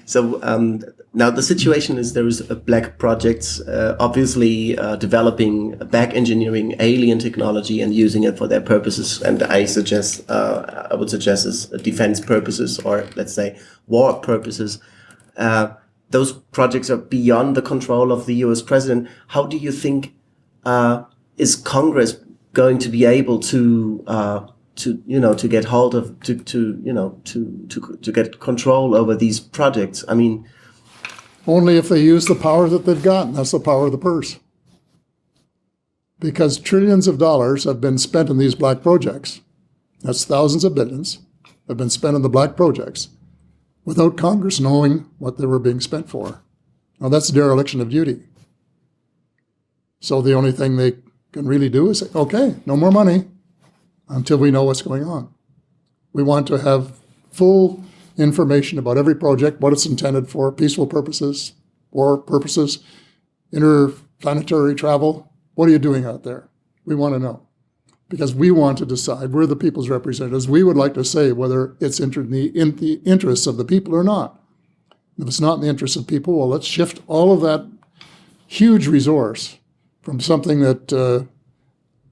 So now the situation is there is black projects obviously developing back engineering alien technology and using it for their purposes. And I would suggest as defense purposes, or let's say war purposes. Those projects are beyond the control of the U.S. president. How do you think is Congress going to be able to get hold of to get control over these projects? I mean, only if they use the power that they've got, and that's the power of the purse. Because trillions of dollars have been spent in these black projects. That's thousands of billions have been spent on the black projects without Congress knowing what they were being spent for. Now that's dereliction of duty. So the only thing they can really do is say, okay, no more money until we know what's going on. We want to have full information about every project, what it's intended for, peaceful purposes, war purposes, interplanetary travel. What are you doing out there? We want to know. Because we want to decide, we're the people's representatives. We would like to say whether it's in the interests of the people or not. If it's not in the interests of people, well, let's shift all of that huge resource from something that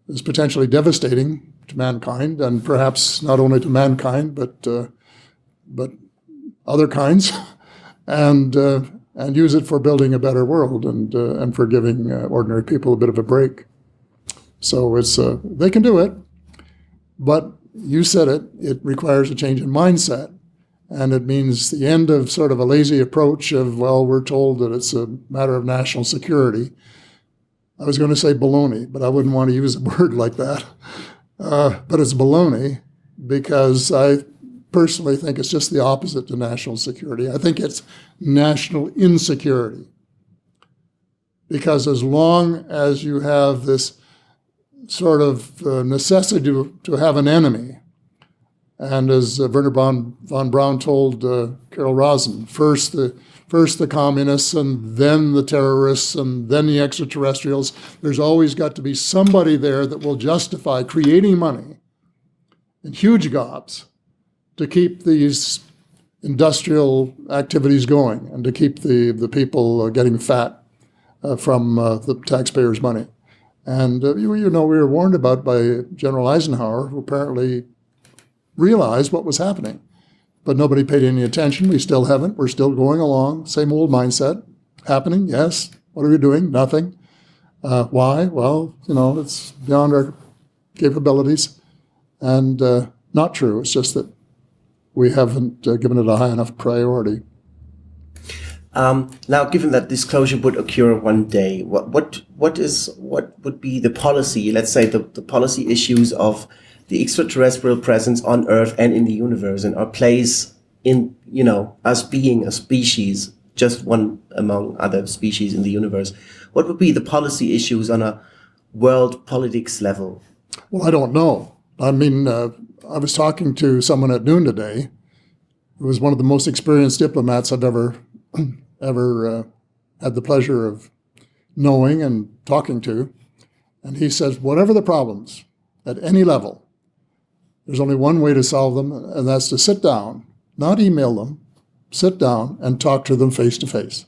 is potentially devastating to mankind, and perhaps not only to mankind, but other kinds, and use it for building a better world and for giving ordinary people a bit of a break. So it's they can do it, but you said it. It requires a change in mindset, and it means the end of sort of a lazy approach of, well, we're told that it's a matter of national security. I was going to say baloney, but I wouldn't want to use a word like that. But it's baloney, because I personally think it's just the opposite to national security. I think it's national insecurity. Because as long as you have this sort of necessity to have an enemy, and as Werner von Braun told Carol Rosin, first the communists, and then the terrorists, and then the extraterrestrials. There's always got to be somebody there that will justify creating money in huge gobs to keep these industrial activities going and to keep the people getting fat from the taxpayers' money. And we were warned about by General Eisenhower, who apparently realized what was happening. But nobody paid any attention. We still haven't. We're still going along. Same old mindset. Happening, yes. What are we doing? Nothing. Why? Well, it's beyond our capabilities. And not true. It's just that we haven't given it a high enough priority. Now, given that disclosure would occur one day, what would be the policy? Let's say the policy issues of the extraterrestrial presence on Earth and in the universe, and our place in, us being a species, just one among other species in the universe. What would be the policy issues on a world politics level? Well, I don't know. I mean, I was talking to someone at noon today who was one of the most experienced diplomats I've ever had the pleasure of knowing and talking to. And he says, whatever the problems at any level, there's only one way to solve them, and that's to sit down, not email them, sit down and talk to them face to face.